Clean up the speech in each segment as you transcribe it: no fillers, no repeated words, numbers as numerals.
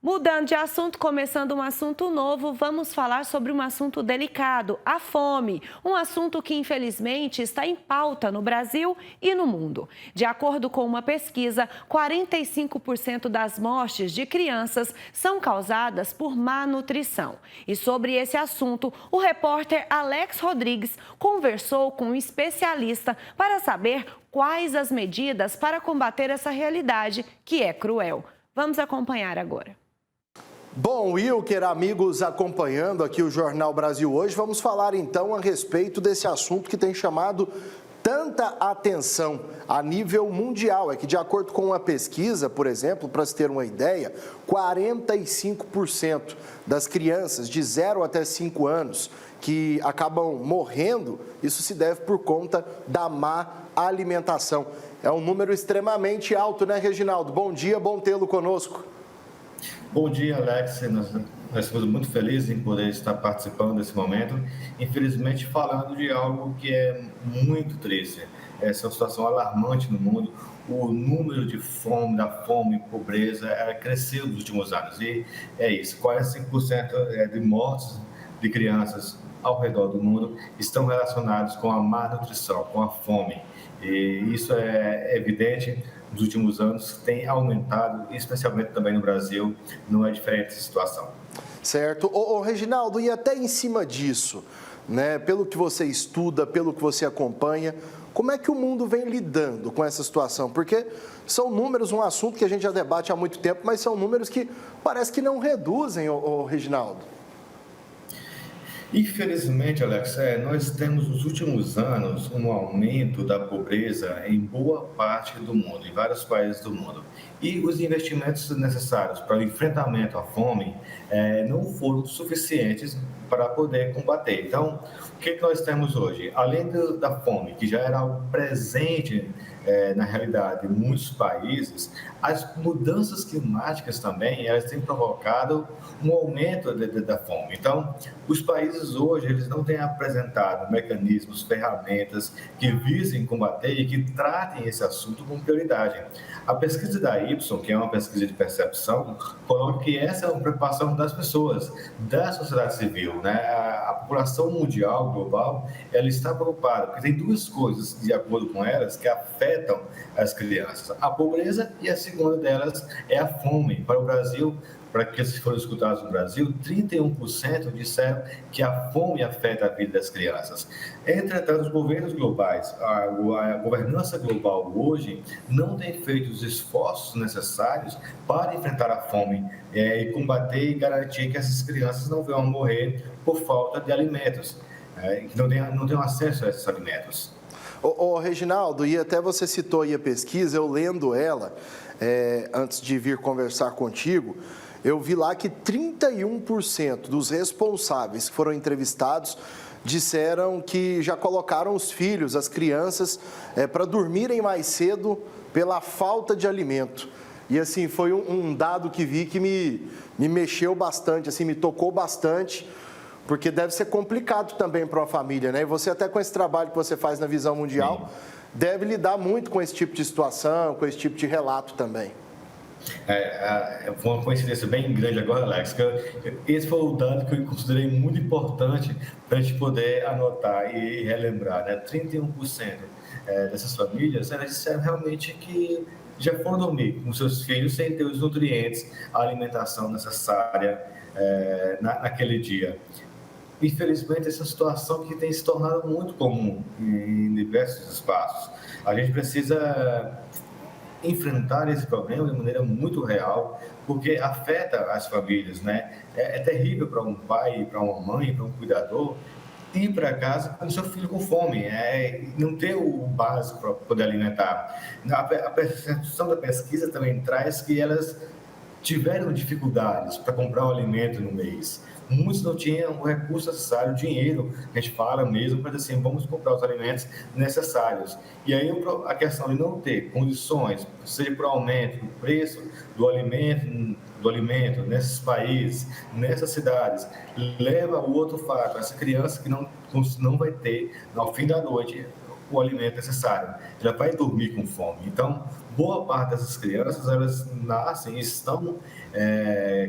Mudando de assunto, começando um assunto novo, vamos falar sobre um assunto delicado, a fome. Um assunto que, infelizmente, está em pauta no Brasil e no mundo. De acordo com uma pesquisa, 45% das mortes de crianças são causadas por má nutrição. E sobre esse assunto, o repórter Alex Rodrigues conversou com um especialista para saber quais as medidas para combater essa realidade que é cruel. Vamos acompanhar agora. Bom, Wilker, amigos acompanhando aqui o Jornal Brasil Hoje, vamos falar então a respeito desse assunto que tem chamado tanta atenção a nível mundial. É que, de acordo com uma pesquisa, por exemplo, para se ter uma ideia, 45% das crianças de 0 até 5 anos que acabam morrendo, isso se deve por conta da má alimentação. É um número extremamente alto, né, Reginaldo? Bom dia, bom tê-lo conosco. Bom dia, Alex. Nós estamos muito felizes em poder estar participando desse momento. Infelizmente, falando de algo que é muito triste. Essa é uma situação alarmante no mundo. O número de fome, da fome e pobreza cresceu nos últimos anos. E é isso, 45% de mortes de crianças ao redor do mundo estão relacionados com a má nutrição, com a fome. E isso é evidente nos últimos anos, tem aumentado, especialmente também no Brasil, não é diferente essa situação. Certo. Reginaldo, e até em cima disso, né, pelo que você estuda, pelo que você acompanha, como é que o mundo vem lidando com essa situação? Porque são números, um assunto que a gente já debate há muito tempo, mas são números que parece que não reduzem, Reginaldo. Infelizmente, Alex, nós temos nos últimos anos um aumento da pobreza em boa parte do mundo, em vários países do mundo. E os investimentos necessários para o enfrentamento à fome não foram suficientes para poder combater. Então, o que nós temos hoje? Além da fome, que já era algo presente na realidade em muitos países, as mudanças climáticas também, elas têm provocado um aumento da fome. Então, os países hoje, eles não têm apresentado mecanismos, ferramentas que visem combater e que tratem esse assunto com prioridade. A pesquisa da Ipsos, que é uma pesquisa de percepção, coloca que essa é uma preocupação das pessoas, da sociedade civil, né? A população mundial, global, ela está preocupada, porque tem duas coisas, de acordo com elas, que afetam as crianças: a pobreza, e a segunda delas é a fome. Para o Brasil, para aqueles que foram escutados no Brasil, 31% disseram que a fome afeta a vida das crianças. Entretanto, os governos globais, a governança global hoje, não tem feito os esforços necessários para enfrentar a fome e combater e garantir que essas crianças não venham morrer por falta de alimentos, que não tenham acesso a esses alimentos. Reginaldo, e até você citou aí a pesquisa, eu lendo ela, antes de vir conversar contigo, eu vi lá que 31% dos responsáveis que foram entrevistados disseram que já colocaram os filhos, as crianças, para dormirem mais cedo pela falta de alimento. E assim, foi um dado que vi que me mexeu bastante, assim, me tocou bastante, porque deve ser complicado também para uma família, né? E você, até com esse trabalho que você faz na Visão Mundial, deve lidar muito com esse tipo de situação, com esse tipo de relato também. Foi uma coincidência bem grande agora, Alex, que esse foi o dado que eu considerei muito importante para a gente poder anotar e relembrar, né? 31% dessas famílias, elas disseram realmente que já foram dormir com seus filhos sem ter os nutrientes, a alimentação necessária naquele dia. Infelizmente, essa situação que tem se tornado muito comum em diversos espaços. A gente precisa enfrentar esse problema de maneira muito real, porque afeta as famílias, né? É terrível para um pai, para uma mãe, para um cuidador ir para casa com seu filho com fome, não ter o básico para poder alimentar. A percepção da pesquisa também traz que elas tiveram dificuldades para comprar o alimento no mês. Muitos não tinham o recurso necessário, o dinheiro, que a gente fala mesmo, para dizer assim, vamos comprar os alimentos necessários. E aí a questão de não ter condições, seja por aumento do preço do alimento nesses países, nessas cidades, leva ao outro fato, essa criança que não vai ter, ao fim da noite, o alimento necessário, ela vai dormir com fome. Então, boa parte dessas crianças, elas nascem e estão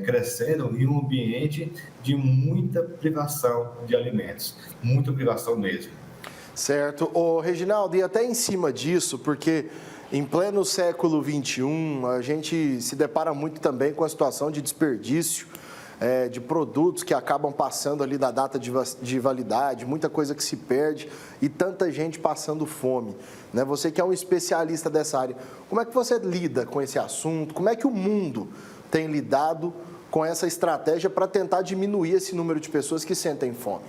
crescendo em um ambiente de muita privação de alimentos, muita privação mesmo. Certo. Ô, Reginaldo, e até em cima disso, porque em pleno século XXI, a gente se depara muito também com a situação de desperdício de produtos que acabam passando ali da data de validade, muita coisa que se perde e tanta gente passando fome, né? Você que é um especialista dessa área, como é que você lida com esse assunto? Como é que o mundo tem lidado com essa estratégia para tentar diminuir esse número de pessoas que sentem fome?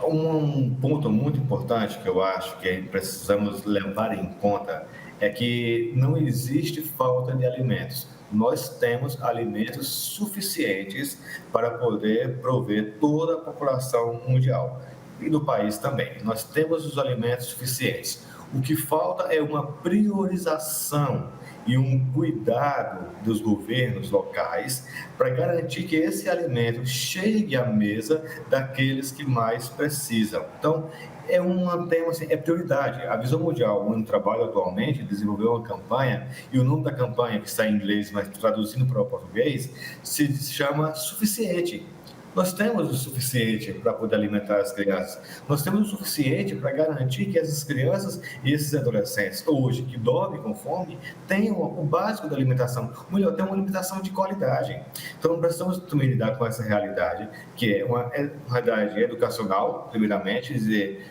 Um ponto muito importante que eu acho que precisamos levar em conta é que não existe falta de alimentos. Nós temos alimentos suficientes para poder prover toda a população mundial e do país também. Nós temos os alimentos suficientes. O que falta é uma priorização e um cuidado dos governos locais para garantir que esse alimento chegue à mesa daqueles que mais precisam. Então, é um tema, assim, é prioridade. A Visão Mundial, onde trabalho atualmente, desenvolveu uma campanha, e o nome da campanha, que está em inglês, mas traduzindo para o português, se chama Suficiente. Nós temos o suficiente para poder alimentar as crianças. Nós temos o suficiente para garantir que essas crianças e esses adolescentes, hoje, que dormem com fome, tenham o básico da alimentação. Ou melhor, tenham uma alimentação de qualidade. Então, precisamos também lidar com essa realidade, que é uma realidade educacional, primeiramente, dizer,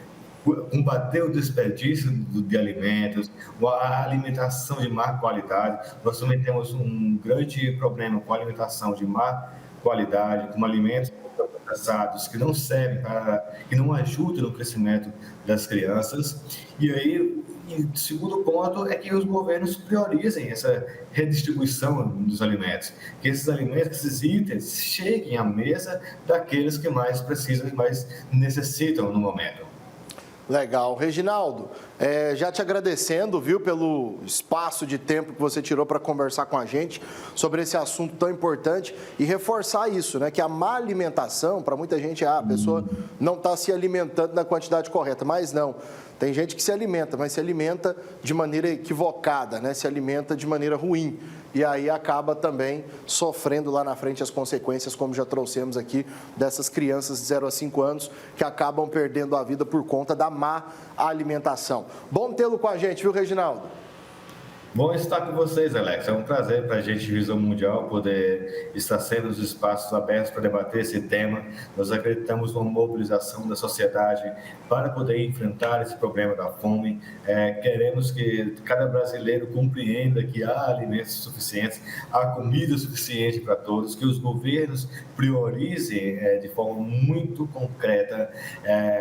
combater o desperdício de alimentos, a alimentação de má qualidade. Nós também temos um grande problema com a alimentação de má qualidade, com alimentos processados que não servem que não ajudam no crescimento das crianças. E aí, o segundo ponto é que os governos priorizem essa redistribuição dos alimentos, que esses alimentos, esses itens, cheguem à mesa daqueles que mais precisam e mais necessitam no momento. Legal. Reginaldo, já te agradecendo, viu, pelo espaço de tempo que você tirou para conversar com a gente sobre esse assunto tão importante e reforçar isso, né, que a má alimentação, para muita gente, a pessoa não está se alimentando na quantidade correta, mas não. Tem gente que se alimenta, mas se alimenta de maneira equivocada, né, se alimenta de maneira ruim. E aí acaba também sofrendo lá na frente as consequências, como já trouxemos aqui, dessas crianças de 0 a 5 anos que acabam perdendo a vida por conta da má alimentação. Bom tê-lo com a gente, viu, Reginaldo? Bom estar com vocês, Alex. É um prazer para a gente, Visão Mundial, poder estar sendo os espaços abertos para debater esse tema. Nós acreditamos numa mobilização da sociedade para poder enfrentar esse problema da fome. Queremos que cada brasileiro compreenda que há alimentos suficientes, há comida suficiente para todos, que os governos priorizem de forma muito concreta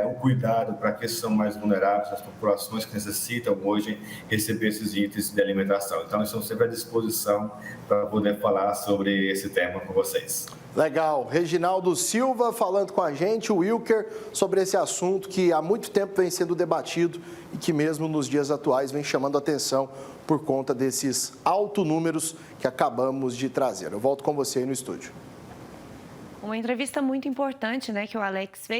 o cuidado para aqueles que são mais vulneráveis, as populações que necessitam hoje receber esses itens de alimentação. Então, estamos sempre à disposição para poder falar sobre esse tema com vocês. Legal. Reginaldo Silva falando com a gente, o Wilker, sobre esse assunto que há muito tempo vem sendo debatido e que mesmo nos dias atuais vem chamando atenção por conta desses altos números que acabamos de trazer. Eu volto com você aí no estúdio. Uma entrevista muito importante, né, que o Alex fez.